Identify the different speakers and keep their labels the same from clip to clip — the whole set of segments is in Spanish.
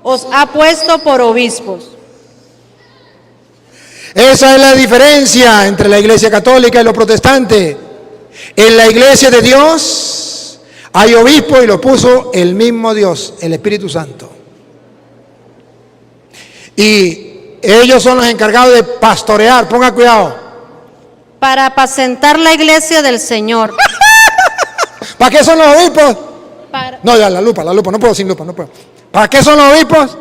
Speaker 1: os ha puesto por obispos.
Speaker 2: Esa es la diferencia entre la iglesia católica y los protestantes. En la iglesia de Dios hay obispos y lo puso el mismo Dios, el Espíritu Santo. Y ellos son los encargados de pastorear, ponga cuidado.
Speaker 1: Para apacentar la iglesia del Señor.
Speaker 2: ¿Para qué son los obispos?
Speaker 1: Para,
Speaker 2: No, ya, la lupa, no puedo sin lupa, no puedo. ¿Para qué son los obispos?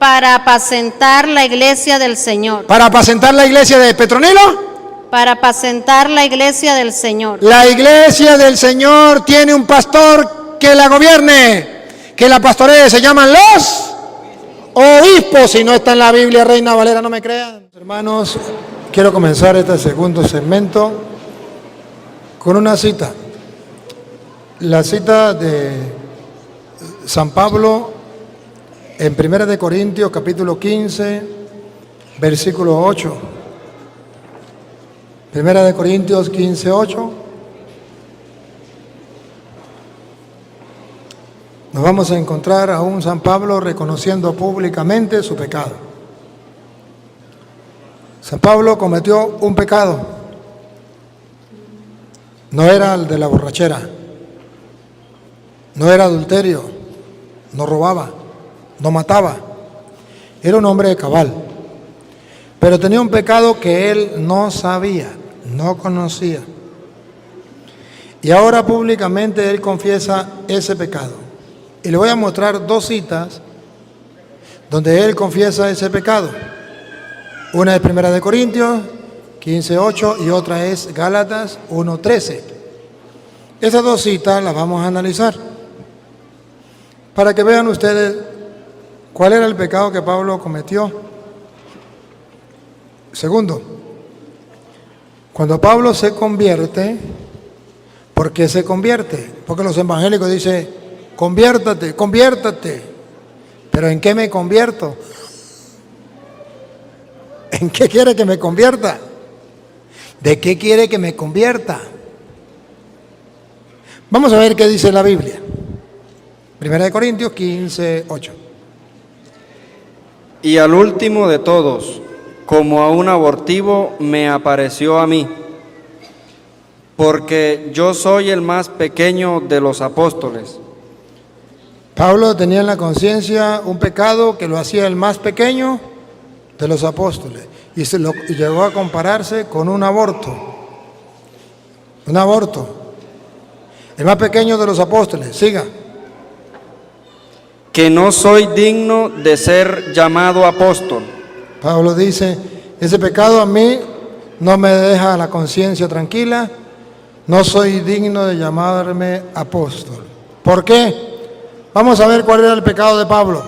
Speaker 1: para apacentar la iglesia del Señor.
Speaker 2: ¿Para apacentar la iglesia de Petronilo?
Speaker 1: Para apacentar la iglesia del Señor.
Speaker 2: La iglesia del Señor tiene un pastor que la gobierne, que la pastoree, se llaman los obispos. Si no está en la Biblia, Reina Valera, no me crean. Hermanos, quiero comenzar este segundo segmento con una cita. La cita de San Pablo en 1 Corintios capítulo 15, versículo 8. 1 Corintios 15, 8. Nos vamos a encontrar a un San Pablo reconociendo públicamente su pecado. San Pablo cometió un pecado. No era el de la borrachera, no era adulterio, no robaba, no mataba. Era un hombre de cabal. Pero tenía un pecado que él no sabía, no conocía. Y ahora públicamente él confiesa ese pecado. Y le voy a mostrar dos citas donde él confiesa ese pecado. Una es 1 Corintios 15:8 y otra es Gálatas 1:13. Esas dos citas las vamos a analizar para que vean ustedes cuál era el pecado que Pablo cometió. Segundo, cuando Pablo se convierte, ¿por qué se convierte? Porque los evangélicos dicen, conviértate, conviértate. ¿Pero en qué me convierto? ¿En qué quiere que me convierta? ¿De qué quiere que me convierta? Vamos a ver qué dice la Biblia. 1 Corintios 15:8.
Speaker 3: Y al último de todos, como a un abortivo, me apareció a mí, porque yo soy el más pequeño de los apóstoles.
Speaker 2: Pablo tenía en la conciencia un pecado que lo hacía el más pequeño de los apóstoles y llegó a compararse con un aborto. Un aborto. El más pequeño de los apóstoles. Siga.
Speaker 3: Que no soy digno de ser llamado apóstol.
Speaker 2: Pablo dice, ese pecado a mí no me deja la conciencia tranquila, no soy digno de llamarme apóstol. ¿Por qué? Vamos a ver cuál era el pecado de Pablo.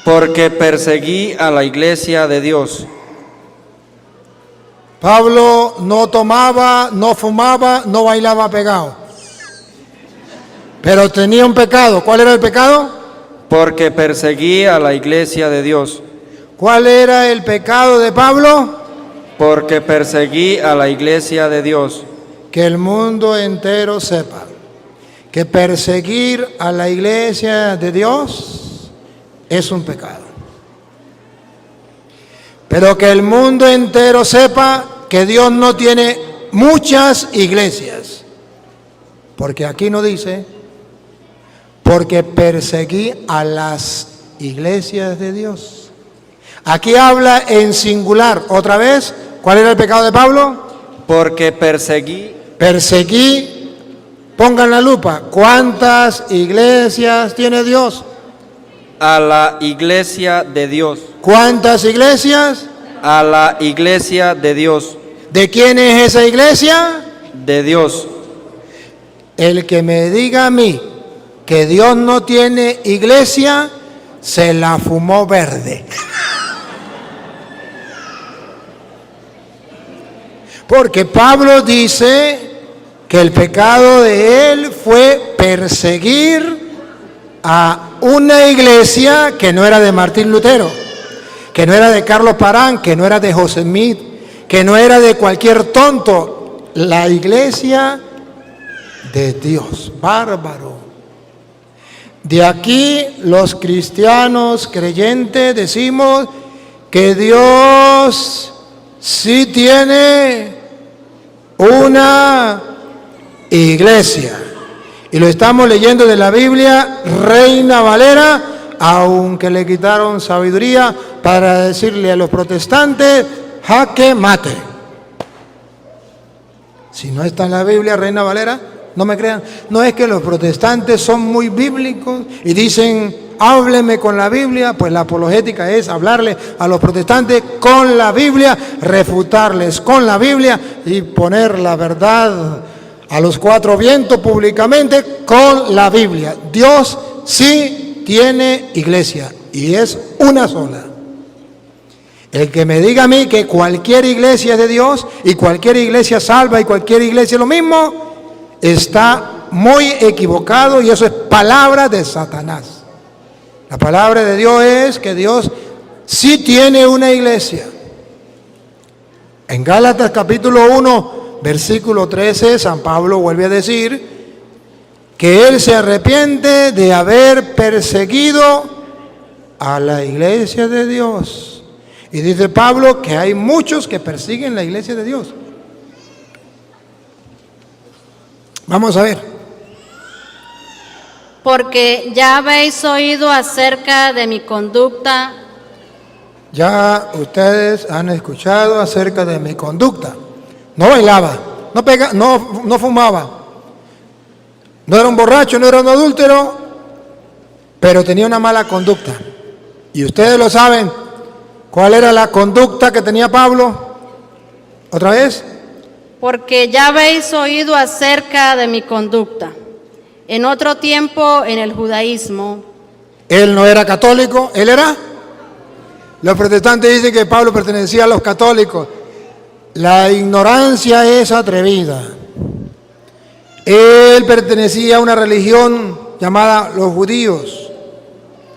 Speaker 3: Porque perseguí a la iglesia de Dios.
Speaker 2: Pablo no tomaba, no fumaba, no bailaba pegado. Pero tenía un pecado. ¿Cuál era el pecado?
Speaker 3: Porque perseguí a la iglesia de Dios.
Speaker 2: ¿Cuál era el pecado de Pablo?
Speaker 3: Porque perseguí a la iglesia de Dios.
Speaker 2: Que el mundo entero sepa que perseguir a la iglesia de Dios es un pecado. Pero que el mundo entero sepa que Dios no tiene muchas iglesias. Porque aquí no dice, porque perseguí a las iglesias de Dios. Aquí habla en singular. Otra vez, ¿cuál era el pecado de Pablo?
Speaker 3: Porque perseguí.
Speaker 2: Perseguí, pongan la lupa, ¿cuántas iglesias tiene Dios?
Speaker 3: A la iglesia de Dios.
Speaker 2: ¿Cuántas iglesias?
Speaker 3: A la iglesia de Dios.
Speaker 2: ¿De quién es esa iglesia?
Speaker 3: De Dios.
Speaker 2: El que me diga a mí que Dios no tiene iglesia, se la fumó verde. Porque Pablo dice que el pecado de él fue perseguir a una iglesia que no era de Martín Lutero, que no era de Carlos Parán, que no era de José Smith, que no era de cualquier tonto, la iglesia de Dios. Bárbaro. De aquí los cristianos creyentes decimos que Dios sí tiene una iglesia. Y lo estamos leyendo de la Biblia Reina Valera, aunque le quitaron sabiduría para decirle a los protestantes, jaque mate. Si no está en la Biblia Reina Valera, no me crean. No es que los protestantes son muy bíblicos y dicen, hábleme con la Biblia. Pues la apologética es hablarle a los protestantes con la Biblia, refutarles con la Biblia y poner la verdad a los cuatro vientos públicamente con la Biblia. Dios sí tiene iglesia y es una sola. El que me diga a mí que cualquier iglesia es de Dios y cualquier iglesia salva y cualquier iglesia es lo mismo, está muy equivocado y eso es palabra de Satanás. La palabra de Dios es que Dios sí tiene una iglesia. En Gálatas capítulo 1, versículo 13, San Pablo vuelve a decir que él se arrepiente de haber perseguido a la iglesia de Dios. Y dice Pablo que hay muchos que persiguen la iglesia de Dios. Vamos a ver.
Speaker 1: Porque ya habéis oído acerca de mi conducta.
Speaker 2: Ya ustedes han escuchado acerca de mi conducta. No bailaba, no fumaba, no era un borracho, no era un adúltero, pero tenía una mala conducta. Y ustedes lo saben. ¿Cuál era la conducta que tenía Pablo? ¿Otra vez?
Speaker 1: Porque ya habéis oído acerca de mi conducta. En otro tiempo, en el judaísmo.
Speaker 2: Él no era católico, él era. Los protestantes dicen que Pablo pertenecía a los católicos. La ignorancia es atrevida. Él pertenecía a una religión llamada los judíos,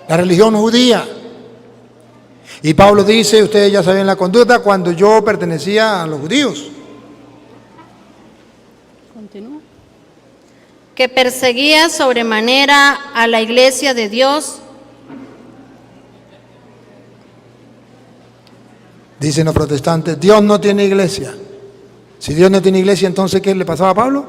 Speaker 2: la religión judía. Y Pablo dice, ustedes ya saben la conducta, cuando yo pertenecía a los judíos.
Speaker 1: Continúa. Que perseguía sobremanera a la iglesia de Dios.
Speaker 2: Dicen los protestantes, Dios no tiene iglesia. Si Dios no tiene iglesia, entonces ¿qué le pasaba a Pablo?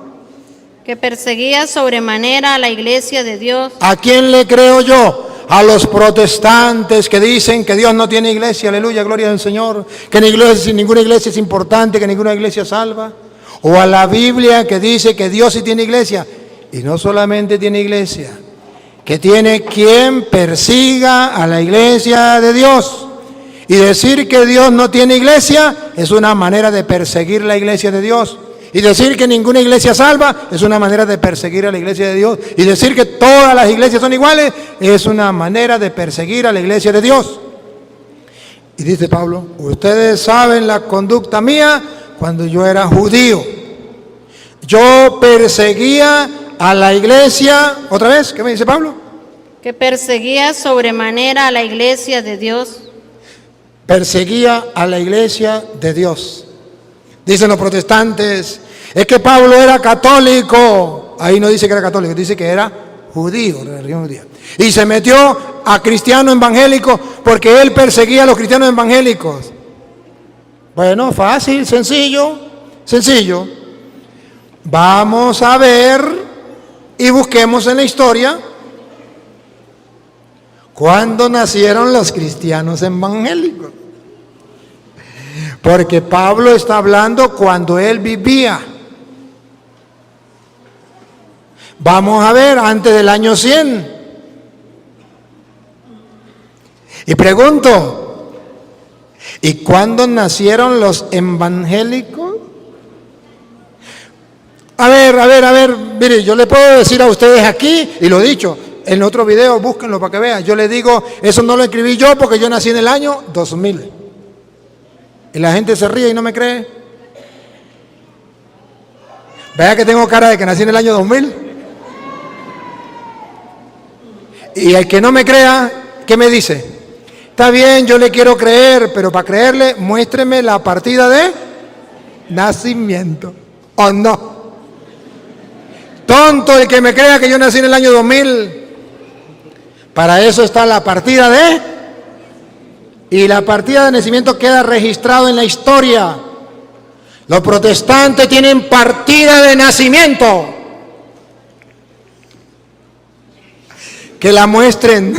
Speaker 1: Que perseguía sobremanera a la iglesia de Dios.
Speaker 2: ¿A quién le creo yo? A los protestantes que dicen que Dios no tiene iglesia, aleluya, gloria al Señor, que ninguna iglesia es importante, que ninguna iglesia salva. O a la Biblia que dice que Dios sí tiene iglesia. Y no solamente tiene iglesia, que tiene quien persiga a la iglesia de Dios. Y decir que Dios no tiene iglesia es una manera de perseguir la iglesia de Dios. Y decir que ninguna iglesia salva es una manera de perseguir a la iglesia de Dios. Y decir que todas las iglesias son iguales es una manera de perseguir a la iglesia de Dios. Y dice Pablo, ustedes saben la conducta mía cuando yo era judío. Yo perseguía a la iglesia, otra vez, ¿qué me dice Pablo?
Speaker 1: Que perseguía sobremanera a la iglesia de Dios.
Speaker 2: Perseguía a la iglesia de Dios. Dicen los protestantes, es que Pablo era católico. Ahí no dice que era católico, dice que era judío, de la religión judía. Y se metió a cristianos evangélicos porque él perseguía a los cristianos evangélicos. Bueno, fácil, sencillo. Vamos a ver y busquemos en la historia cuándo nacieron los cristianos evangélicos. Porque Pablo está hablando cuando él vivía. Vamos a ver, antes del año 100. Y pregunto, ¿y cuándo nacieron los evangélicos? A ver, mire, yo le puedo decir a ustedes aquí, y lo he dicho, en otro video, búsquenlo para que vean. Yo les digo, eso no lo escribí yo porque yo nací en el año 2000. Y la gente se ríe y no me cree. Vea que tengo cara de que nací en el año 2000. Y el que no me crea, ¿qué me dice? Está bien, yo le quiero creer, pero para creerle, muéstreme la partida de nacimiento. ¿O no? Tonto el que me crea que yo nací en el año 2000. Para eso está la partida de... Y la partida de nacimiento queda registrado en la historia. Los protestantes tienen partida de nacimiento. Que la muestren.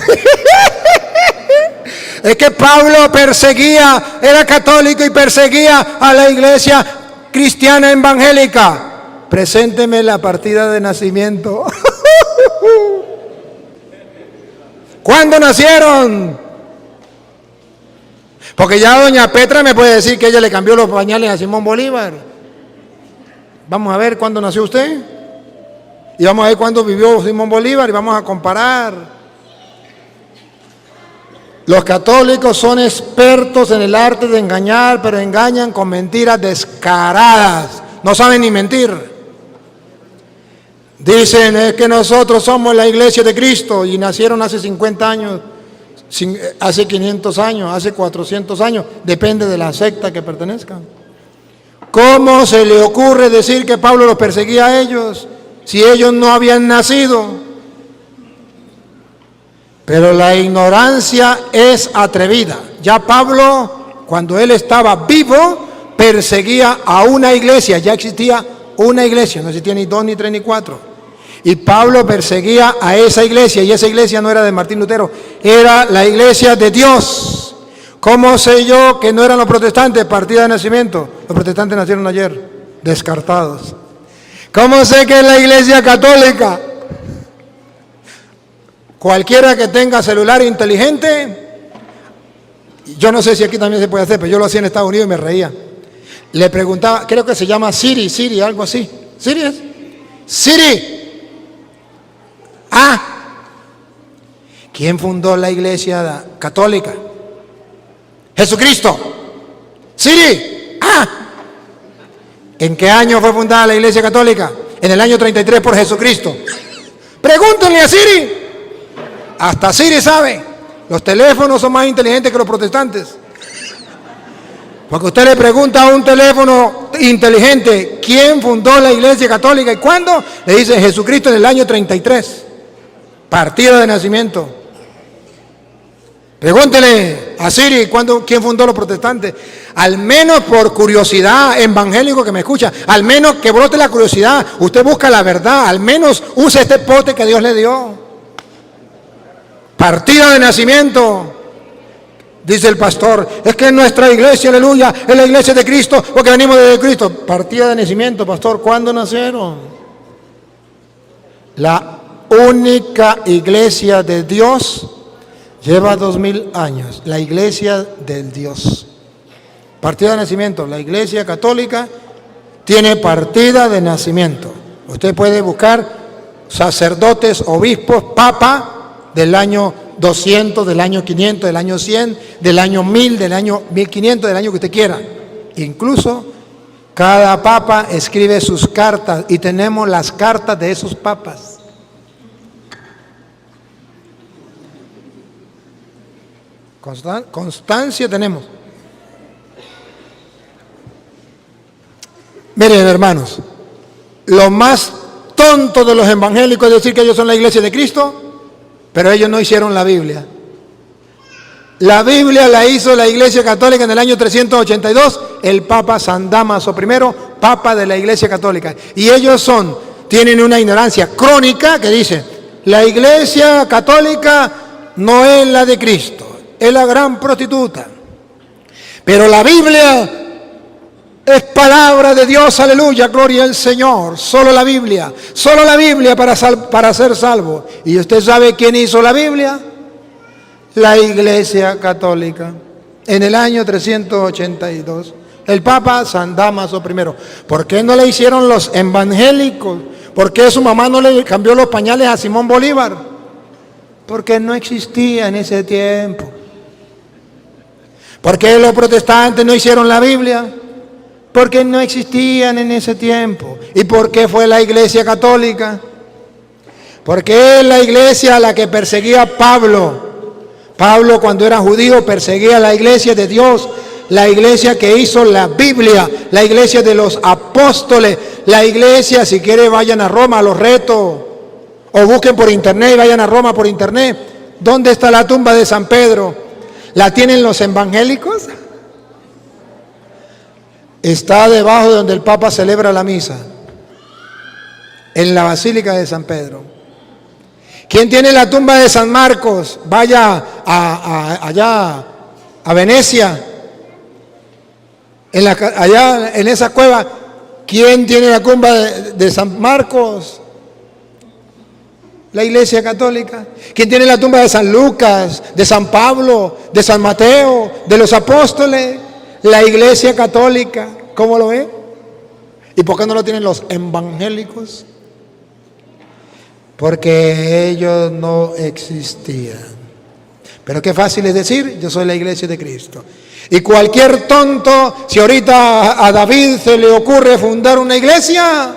Speaker 2: Es que Pablo perseguía, era católico y perseguía a la iglesia cristiana evangélica. Presénteme la partida de nacimiento. ¿Cuándo nacieron? Porque ya doña Petra me puede decir que ella le cambió los pañales a Simón Bolívar. Vamos a ver cuándo nació usted. Y vamos a ver cuándo vivió Simón Bolívar y vamos a comparar. Los católicos son expertos en el arte de engañar, pero engañan con mentiras descaradas. No saben ni mentir. Dicen, es que nosotros somos la iglesia de Cristo y nacieron hace 50 años, hace 500 años, hace 400 años, depende de la secta que pertenezcan. ¿Cómo se le ocurre decir que Pablo los perseguía a ellos si ellos no habían nacido? Pero la ignorancia es atrevida. Ya Pablo, cuando él estaba vivo, perseguía a una iglesia. Ya existía una iglesia, no existía ni 2, ni 3, ni 4. Y Pablo perseguía a esa iglesia, y esa iglesia no era de Martín Lutero, era la iglesia de Dios. ¿Cómo sé yo que no eran los protestantes? Partida de nacimiento. Los protestantes nacieron ayer, descartados. ¿Cómo sé que es la iglesia católica? Cualquiera que tenga celular inteligente, yo no sé si aquí también se puede hacer, pero yo lo hacía en Estados Unidos y me reía. Le preguntaba, creo que se llama Siri, algo así. ¿Siri es? Siri. ¿Quién fundó la iglesia católica? Jesucristo. Siri. ¿En qué año fue fundada la iglesia católica? En el año 33 por Jesucristo. Pregúntenle a Siri. Hasta Siri sabe. Los teléfonos son más inteligentes que los protestantes. Porque usted le pregunta a un teléfono inteligente, ¿quién fundó la iglesia católica y cuándo? Le dice Jesucristo en el año 33. Partida de nacimiento. Pregúntele a Siri quién fundó los protestantes. Al menos por curiosidad, evangélico que me escucha, al menos que brote la curiosidad. Usted busca la verdad, al menos use este pote que Dios le dio. Partida de nacimiento. Dice el pastor, es que nuestra iglesia, aleluya, es la iglesia de Cristo, porque venimos de Cristo. Partida de nacimiento, pastor, ¿cuándo nacieron? La única iglesia de Dios lleva 2000 años, la iglesia del Dios. Partida de nacimiento, la iglesia católica tiene partida de nacimiento. Usted puede buscar sacerdotes, obispos, papa del año 200, del año 500, del año 100, del año 1000, del año 1500, del año que usted quiera. Incluso cada papa escribe sus cartas y tenemos las cartas de esos papas. Constancia tenemos. Miren, hermanos, lo más tonto de los evangélicos es decir que ellos son la iglesia de Cristo, pero ellos no hicieron la Biblia. La Biblia la hizo la Iglesia Católica en el año 382, el Papa San Dámaso I, Papa de la Iglesia Católica. Y ellos tienen una ignorancia crónica que dice, la Iglesia Católica no es la de Cristo, es la gran prostituta. Pero la Biblia es palabra de Dios, aleluya, gloria al Señor. Solo la Biblia para ser salvo. ¿Y usted sabe quién hizo la Biblia? La Iglesia Católica. En el año 382. El Papa San Dámaso I. ¿Por qué no le hicieron los evangélicos? ¿Por qué su mamá no le cambió los pañales a Simón Bolívar? Porque no existía en ese tiempo. ¿Por qué los protestantes no hicieron la Biblia? Porque no existían en ese tiempo. ¿Y por qué fue la Iglesia Católica? Porque es la iglesia a la que perseguía Pablo. Pablo, cuando era judío, perseguía a la iglesia de Dios, la iglesia que hizo la Biblia, la iglesia de los apóstoles, la iglesia, si quiere vayan a Roma, los reto, o busquen por internet y vayan a Roma por internet, ¿Dónde está la tumba de San Pedro? ¿La tienen los evangélicos? Está debajo de donde el Papa celebra la misa, en la Basílica de San Pedro. ¿Quién tiene la tumba de San Marcos? Vaya allá a Venecia, allá en esa cueva. ¿Quién tiene la tumba de San Marcos? La Iglesia Católica. ¿Quién tiene la tumba de San Lucas, de San Pablo, de San Mateo, de los apóstoles? La Iglesia Católica. ¿Cómo lo ve? ¿Y por qué no lo tienen los evangélicos? Porque ellos no existían. Pero qué fácil es decir, yo soy la Iglesia de Cristo. Y cualquier tonto, si ahorita a David se le ocurre fundar una iglesia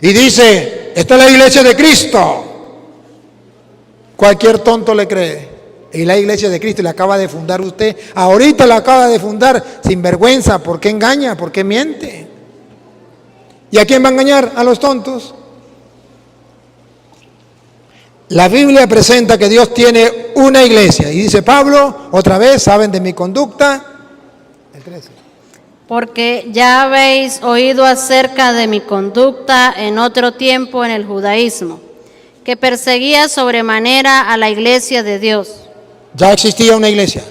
Speaker 2: y dice, esta es la Iglesia de Cristo, cualquier tonto le cree. Y la Iglesia de Cristo la acaba de fundar usted, ahorita la acaba de fundar, sin vergüenza. ¿Por qué engaña? ¿Por qué miente? ¿Y a quién va a engañar? A los tontos. La Biblia presenta que Dios tiene una iglesia. Y dice Pablo, otra vez, saben de mi conducta. El 13.
Speaker 1: Porque ya habéis oído acerca de mi conducta en otro tiempo en el judaísmo, que perseguía sobremanera a la iglesia de Dios.
Speaker 2: Ya existía una iglesia.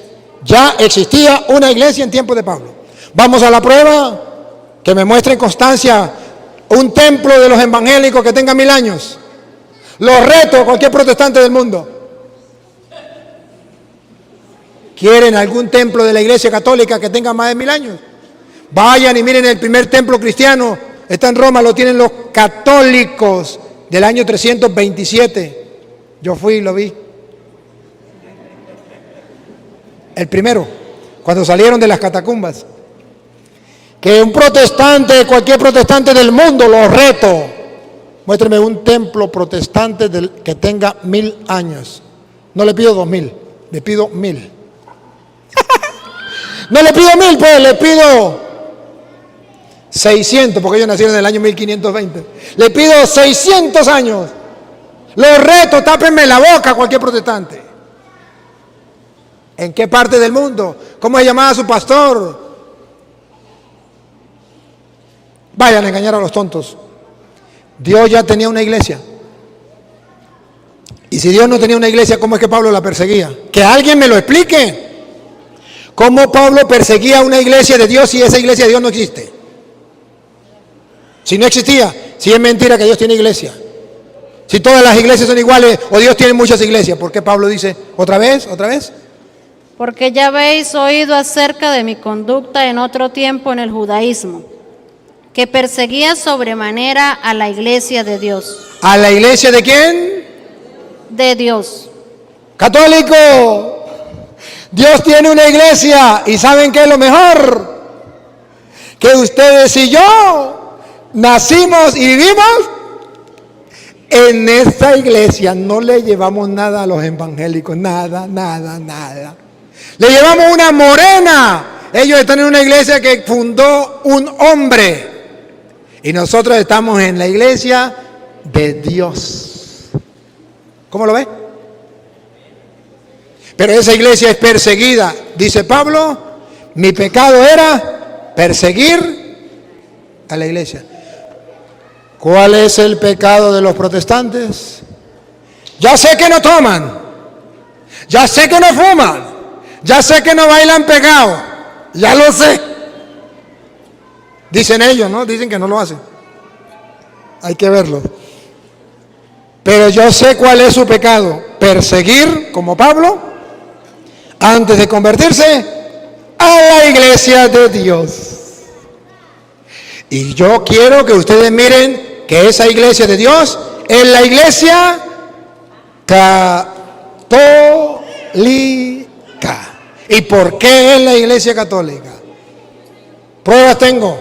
Speaker 2: Ya existía una iglesia en tiempo de Pablo. Vamos a la prueba, que me muestre constancia un templo de los evangélicos que tenga 1000 años. Los reto a cualquier protestante del mundo. ¿Quieren algún templo de la Iglesia Católica que tenga más de 1000 años? Vayan y miren el primer templo cristiano. Está en Roma, lo tienen los católicos del año 327. Yo fui y lo vi. El primero, cuando salieron de las catacumbas. Que un protestante, cualquier protestante del mundo, lo reto. Muéstrame un templo protestante que tenga 1000 años. No le pido 2000, le pido 1000. No le pido 1000, pues le pido 600, porque ellos nacieron en el año 1520. Le pido 600 años. Los reto, tápenme la boca a cualquier protestante. ¿En qué parte del mundo? ¿Cómo se llamaba su pastor? Vayan a engañar a los tontos. Dios ya tenía una iglesia. Y si Dios no tenía una iglesia, ¿cómo es que Pablo la perseguía? Que alguien me lo explique. ¿Cómo Pablo perseguía una iglesia de Dios si esa iglesia de Dios no existe? Si no existía, si es mentira que Dios tiene iglesia. Si todas las iglesias son iguales o Dios tiene muchas iglesias, ¿por qué Pablo dice otra vez?
Speaker 1: Porque ya habéis oído acerca de mi conducta en otro tiempo en el judaísmo, que perseguía sobremanera a la iglesia de Dios.
Speaker 2: ¿A la iglesia de quién?
Speaker 1: De Dios.
Speaker 2: Católico. Dios tiene una iglesia y ¿saben qué es lo mejor? Que ustedes y yo nacimos y vivimos en esta iglesia. No le llevamos nada a los evangélicos, nada. Le llevamos una morena. Ellos están en una iglesia que fundó un hombre. Y nosotros estamos en la iglesia de Dios. ¿Cómo lo ve? Pero esa iglesia es perseguida. Dice Pablo, mi pecado era perseguir a la iglesia. ¿Cuál es el pecado de los protestantes? Ya sé que no toman. Ya sé que no fuman. Ya sé que no bailan pegado. Ya lo sé. Dicen ellos, ¿no? Dicen que no lo hacen. Hay que verlo. Pero yo sé cuál es su pecado. Perseguir, como Pablo, antes de convertirse a la iglesia de Dios. Y yo quiero que ustedes miren que esa iglesia de Dios es la iglesia católica. ¿Y por qué es la iglesia católica? Pruebas tengo.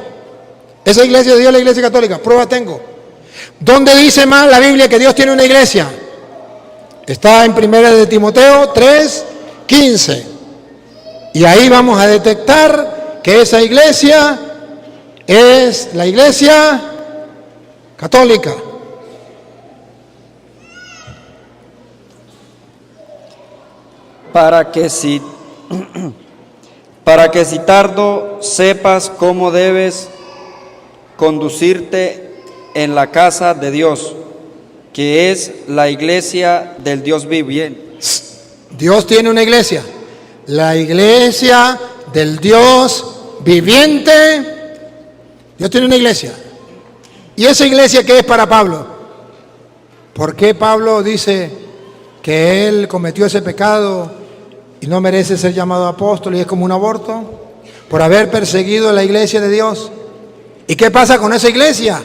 Speaker 2: Esa iglesia de Dios es la iglesia católica. Pruebas tengo. ¿Dónde dice más la Biblia que Dios tiene una iglesia? Está en 1 de Timoteo 3:15. Y ahí vamos a detectar que esa iglesia es la iglesia católica.
Speaker 3: para que si tardo sepas cómo debes conducirte en la casa de Dios, que es la iglesia del Dios viviente.
Speaker 2: Dios tiene una iglesia, la iglesia del Dios viviente. Dios tiene una iglesia. ¿Y esa iglesia qué es para Pablo? ¿Por qué Pablo dice que él cometió ese pecado y no merece ser llamado apóstol y es como un aborto? Por haber perseguido la iglesia de Dios. ¿Y qué pasa con esa iglesia?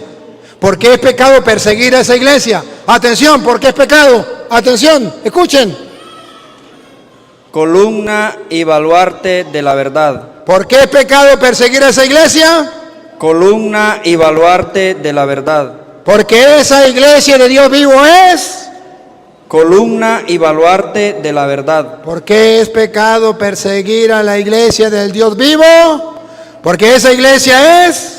Speaker 2: ¿Por qué es pecado perseguir a esa iglesia? Atención, ¿por qué es pecado? Atención, escuchen.
Speaker 3: Columna y baluarte de la verdad.
Speaker 2: ¿Por qué es pecado perseguir a esa iglesia?
Speaker 3: Columna y baluarte de la verdad.
Speaker 2: Porque esa iglesia de Dios vivo es.
Speaker 3: Columna y baluarte de la verdad.
Speaker 2: ¿Por qué es pecado perseguir a la iglesia del Dios vivo? Porque esa iglesia es.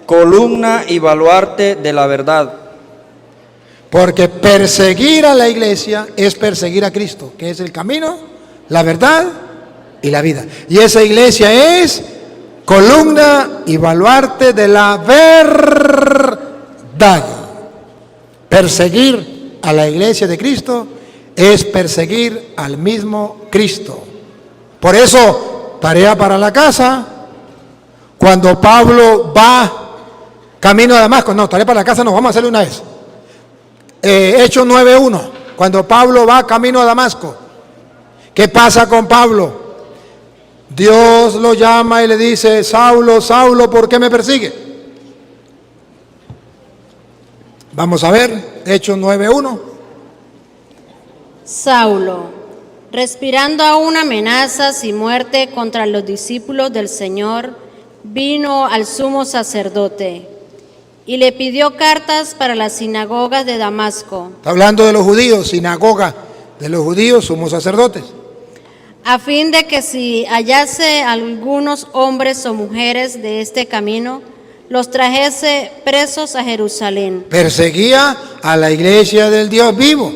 Speaker 3: Columna y baluarte de la verdad.
Speaker 2: Porque perseguir a la iglesia es perseguir a Cristo, que es el camino, la verdad y la vida. Y esa iglesia es columna y baluarte de la verdad. Perseguir a la iglesia de Cristo es perseguir al mismo Cristo. Por eso, tarea para la casa, cuando Pablo va camino a Damasco, no, tarea para la casa no, vamos a hacerlo una vez. Hechos 9:1, cuando Pablo va camino a Damasco, ¿qué pasa con Pablo? Dios lo llama y le dice: Saulo, Saulo, ¿por qué me persigue? Vamos a ver, Hechos 9:1.
Speaker 1: Saulo, respirando aún amenazas y muerte contra los discípulos del Señor, vino al sumo sacerdote y le pidió cartas para las sinagogas de Damasco.
Speaker 2: Está hablando de los judíos, sinagoga de los judíos, sumos sacerdotes.
Speaker 1: A fin de que si hallase algunos hombres o mujeres de este camino, los trajese presos a Jerusalén.
Speaker 2: Perseguía a la iglesia del Dios vivo.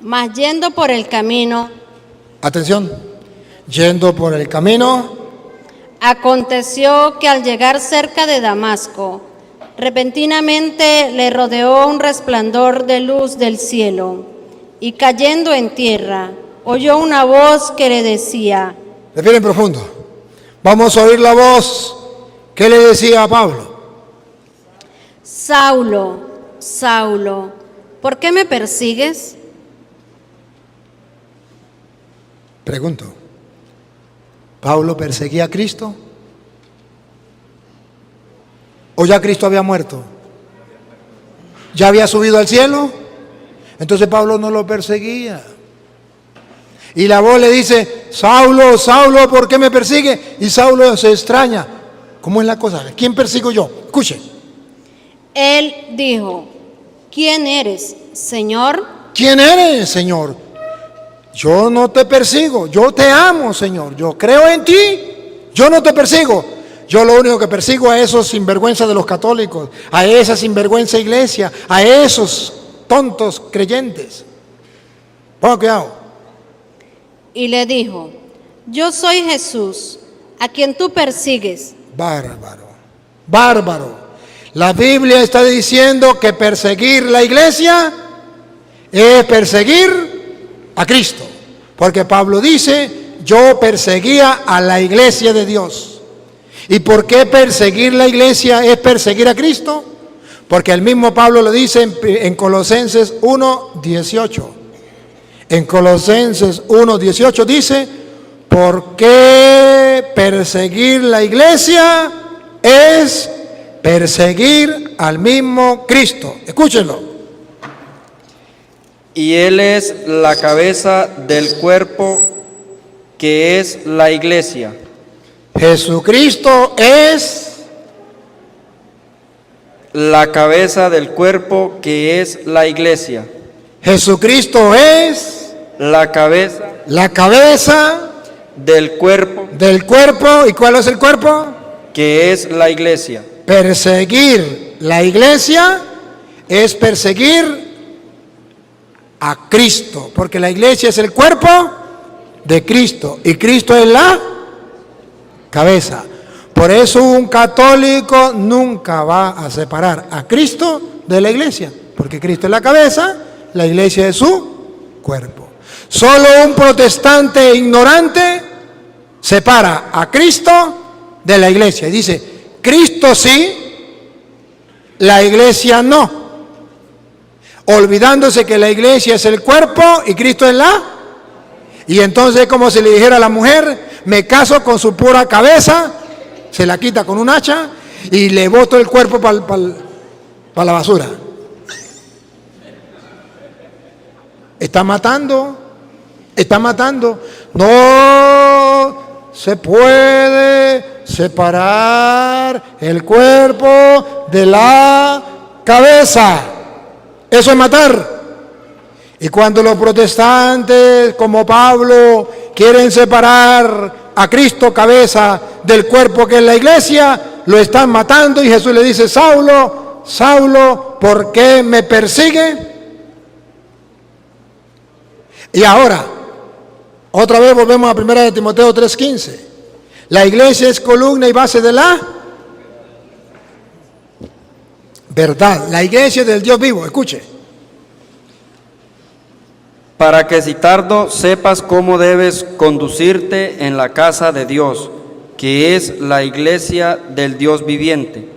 Speaker 1: Mas yendo por el camino,
Speaker 2: Atención, yendo por el camino,
Speaker 1: aconteció que al llegar cerca de Damasco, repentinamente le rodeó un resplandor de luz del cielo, y cayendo en tierra, oyó una voz que le decía.
Speaker 2: refieren profundo. Vamos a oír la voz que le decía a Pablo.
Speaker 1: Saulo, Saulo, ¿por qué me persigues?
Speaker 2: Pregunto, ¿Pablo perseguía a Cristo? ¿O ya Cristo había muerto? ¿Ya había subido al cielo? Entonces Pablo no lo perseguía. Y la voz le dice: Saulo, Saulo, ¿por qué me persigue? Y Saulo se extraña. ¿Cómo es la cosa? ¿Quién persigo yo? Escuche.
Speaker 1: Él dijo: ¿quién eres, Señor?
Speaker 2: ¿Quién eres, Señor? Yo no te persigo, yo te amo, Señor. Yo creo en ti, yo no te persigo. Yo lo único que persigo a esos sinvergüenzas de los católicos, a esa sinvergüenza iglesia, a esos tontos creyentes. Ponga cuidado.
Speaker 1: Y le dijo: yo soy Jesús, a quien tú persigues.
Speaker 2: Bárbaro, bárbaro. La Biblia está diciendo que perseguir la iglesia es perseguir a Cristo. Porque Pablo dice: yo perseguía a la iglesia de Dios. ¿Y por qué perseguir la iglesia es perseguir a Cristo? Porque el mismo Pablo lo dice en Colosenses 1:18. En Colosenses 1:18 dice: ¿por qué perseguir la iglesia es perseguir al mismo Cristo? Escúchenlo.
Speaker 3: Y Él es la cabeza del cuerpo, que es la iglesia.
Speaker 2: Jesucristo es
Speaker 3: la cabeza del cuerpo, que es la iglesia.
Speaker 2: Jesucristo es
Speaker 3: la cabeza
Speaker 2: del cuerpo. ¿Y cuál es el cuerpo?
Speaker 3: Que es la iglesia.
Speaker 2: Perseguir la iglesia es perseguir a Cristo, porque la iglesia es el cuerpo de Cristo y Cristo es la cabeza. Por eso un católico nunca va a separar a Cristo de la iglesia, porque Cristo es la cabeza, la iglesia es su cuerpo. Solo un protestante ignorante separa a Cristo de la iglesia y dice, Cristo sí, la iglesia no, olvidándose que la iglesia es el cuerpo y Cristo es la. Y entonces es como si le dijera a la mujer, me caso con su pura cabeza, se la quita con un hacha y le boto el cuerpo para la basura. Está matando. No se puede separar el cuerpo de la cabeza. Eso es matar. Y cuando los protestantes, como Pablo, quieren separar a Cristo cabeza del cuerpo que es la iglesia, lo están matando y Jesús le dice, Saulo, Saulo, ¿por qué me persigue? Y ahora, otra vez volvemos a 1 Timoteo 3:15. La iglesia es columna y base de la verdad. La iglesia es del Dios vivo, escuche.
Speaker 3: Para que si tardo sepas cómo debes conducirte en la casa de Dios, que es la iglesia del Dios viviente,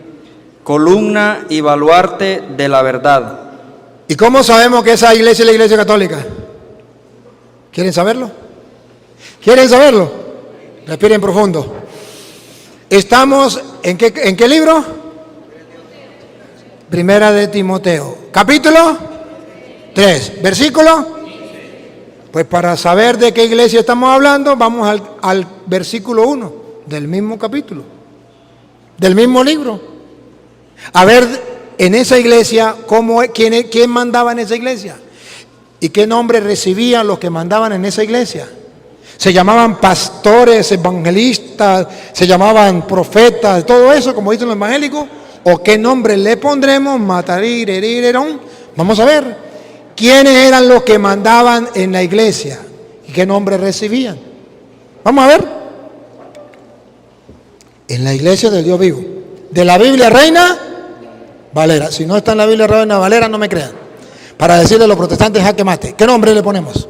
Speaker 3: columna y baluarte de la verdad.
Speaker 2: ¿Y cómo sabemos que esa iglesia es la iglesia católica? ¿Quieren saberlo? ¿Quieren saberlo? Respiren profundo. ¿Estamos en qué libro? 1 de Timoteo, capítulo 3, versículo. Pues para saber de qué iglesia estamos hablando, vamos al versículo 1 del mismo capítulo, del mismo libro. A ver en esa iglesia, quién mandaba en esa iglesia y qué nombre recibían los que mandaban en esa iglesia. Se llamaban pastores, evangelistas, se llamaban profetas, todo eso, como dicen los evangélicos, o qué nombre le pondremos, matarir, herir, herón. Vamos a ver. ¿Quiénes eran los que mandaban en la iglesia? ¿Y qué nombre recibían? Vamos a ver. En la iglesia del Dios vivo. De la Biblia Reina Valera. Si no está en la Biblia Reina Valera, no me crean. Para decirle a los protestantes, jaque mate. ¿Qué nombre le ponemos?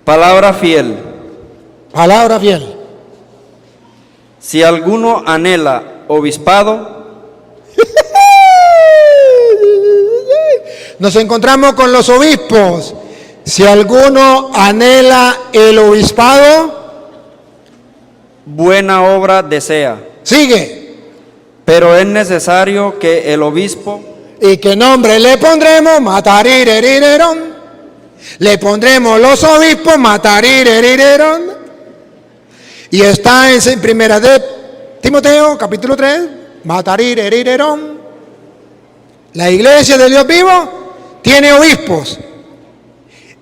Speaker 3: Palabra fiel.
Speaker 2: Palabra fiel.
Speaker 3: Si alguno anhela obispado,
Speaker 2: nos encontramos con los obispos. Si alguno anhela el obispado,
Speaker 3: buena obra desea.
Speaker 2: Sigue.
Speaker 3: Pero es necesario que el obispo.
Speaker 2: ¿Y qué nombre le pondremos? Matarir, herir, herón. Le pondremos los obispos, matarir, herir, herón. Y está en 1 de Timoteo, capítulo 3, matarir, herir, herón. La iglesia del Dios vivo tiene obispos.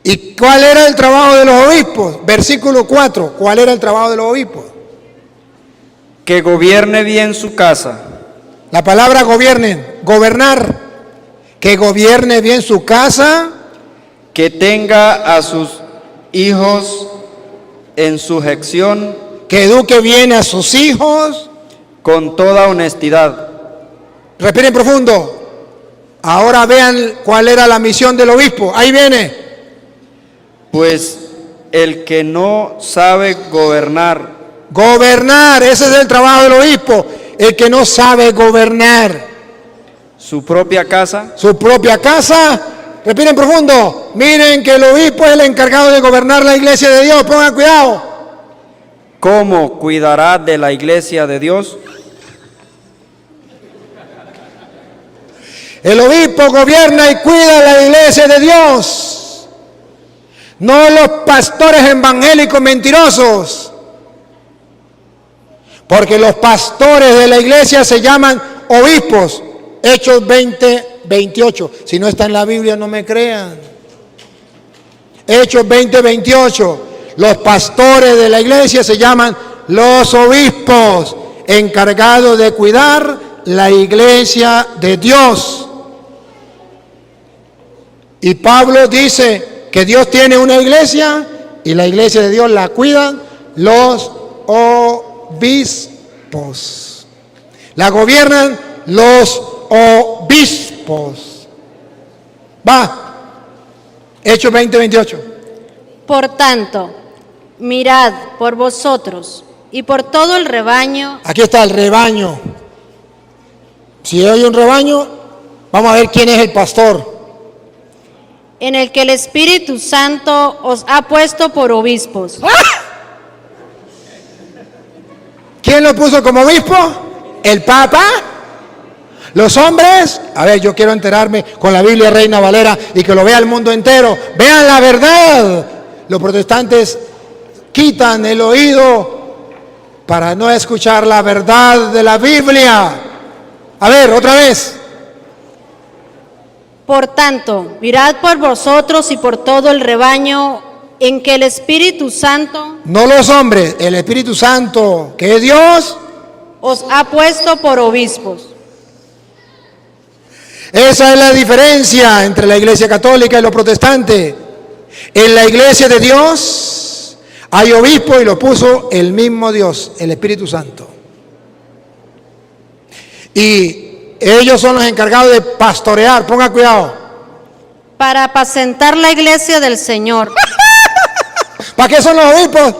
Speaker 2: ¿Y cuál era el trabajo de los obispos? Versículo 4. ¿Cuál era el trabajo de los obispos?
Speaker 3: Que gobierne bien su casa.
Speaker 2: La palabra gobernar. Que gobierne bien su casa.
Speaker 3: Que tenga a sus hijos en sujeción.
Speaker 2: Que eduque bien a sus hijos.
Speaker 3: Con toda honestidad.
Speaker 2: Respiren profundo. Ahora vean cuál era la misión del obispo. Ahí viene.
Speaker 3: Pues el que no sabe gobernar.
Speaker 2: Gobernar, ese es el trabajo del obispo. El que no sabe gobernar.
Speaker 3: Su propia casa.
Speaker 2: Su propia casa. Respiren profundo. Miren que el obispo es el encargado de gobernar la iglesia de Dios. Pongan cuidado.
Speaker 3: ¿Cómo cuidará de la iglesia de Dios?
Speaker 2: El obispo gobierna y cuida la iglesia de Dios. No los pastores evangélicos mentirosos. Porque los pastores de la iglesia se llaman obispos. Hechos 20:28. Si no está en la Biblia, no me crean. Hechos 20:28. Los pastores de la iglesia se llaman los obispos, encargados de cuidar la iglesia de Dios. Y Pablo dice que Dios tiene una iglesia y la iglesia de Dios la cuidan los obispos. La gobiernan los obispos. Va. Hechos 20:28.
Speaker 1: Por tanto, mirad por vosotros y por todo el rebaño.
Speaker 2: Aquí está el rebaño. Si hay un rebaño, vamos a ver quién es el pastor.
Speaker 1: En el que el Espíritu Santo os ha puesto por obispos.
Speaker 2: ¿Quién lo puso como obispo? ¿El Papa? Los hombres, a ver, yo quiero enterarme con la Biblia Reina Valera y que lo vea el mundo entero. Vean la verdad. Los protestantes quitan el oído para no escuchar la verdad de la Biblia. A ver, otra vez.
Speaker 1: Por tanto, mirad por vosotros y por todo el rebaño en que el Espíritu Santo
Speaker 2: No los hombres, el Espíritu Santo, que es Dios,
Speaker 1: os ha puesto por obispos.
Speaker 2: esa es la diferencia entre la iglesia católica y los protestantes. En la iglesia de Dios hay obispo y lo puso el mismo Dios, el Espíritu Santo. Y ellos son los encargados de pastorear, ponga cuidado.
Speaker 1: Para apacentar la iglesia del Señor.
Speaker 2: ¿Para qué son los obispos?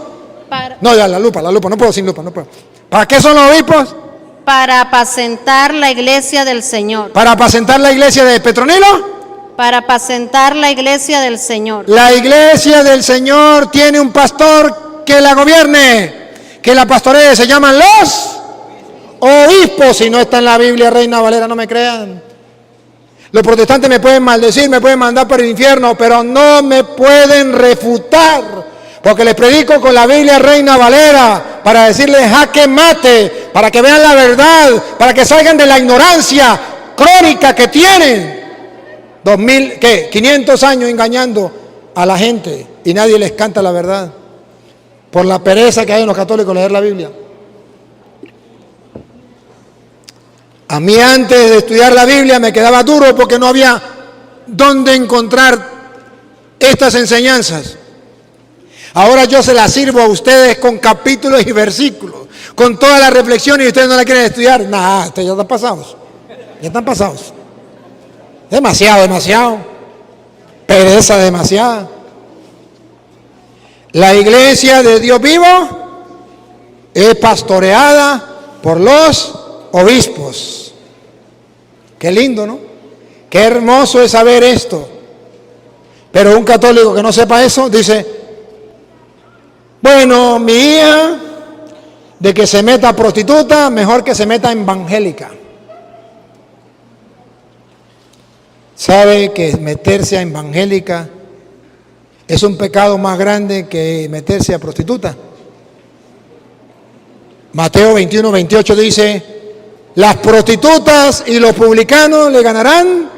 Speaker 1: Para,
Speaker 2: No, ya, la lupa, no puedo sin lupa, no puedo. ¿Para qué son los obispos?
Speaker 1: para apacentar la iglesia del Señor.
Speaker 2: ¿Para apacentar la iglesia de Petronilo?
Speaker 1: Para apacentar la iglesia del Señor.
Speaker 2: La iglesia del Señor tiene un pastor que la gobierne, que la pastoree, se llaman los obispos. Si no está en la Biblia Reina Valera, no me crean. Los protestantes me pueden maldecir, me pueden mandar para el infierno, pero no me pueden refutar, porque les predico con la Biblia Reina Valera para decirles jaque mate, para que vean la verdad, para que salgan de la ignorancia crónica que tienen. 500 años engañando a la gente y nadie les canta la verdad por la pereza que hay en los católicos leer la Biblia. A mí antes de estudiar la Biblia me quedaba duro porque no había dónde encontrar estas enseñanzas. Ahora yo se las sirvo a ustedes con capítulos y versículos, con toda la reflexión, y ustedes no la quieren estudiar. Nah, ustedes ya están pasados. Ya están pasados. Demasiado. Pereza demasiada. La iglesia de Dios vivo es pastoreada por los obispos. Qué lindo, ¿no? Qué hermoso es saber esto. Pero un católico que no sepa eso dice: bueno, mi hija, de que se meta a prostituta, mejor que se meta evangélica. ¿Sabe que meterse a evangélica es un pecado más grande que meterse a prostituta? Mateo 21:28 dice: las prostitutas y los publicanos le ganarán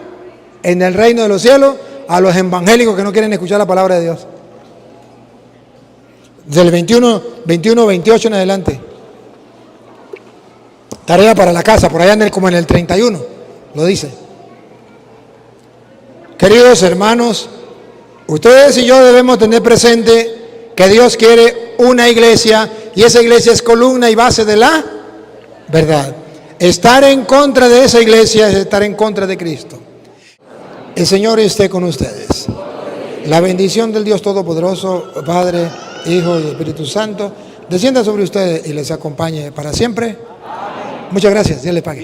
Speaker 2: en el reino de los cielos a los evangélicos que no quieren escuchar la palabra de Dios. Del 21:28 en adelante. Tarea para la casa, por allá como en el 31, lo dice. Queridos hermanos, ustedes y yo debemos tener presente que Dios quiere una iglesia, y esa iglesia es columna y base de la verdad. Estar en contra de esa iglesia es estar en contra de Cristo. El Señor esté con ustedes. La bendición del Dios Todopoderoso, Padre, Hijo y Espíritu Santo, descienda sobre ustedes y les acompañe para siempre. Muchas gracias. Dios les pague.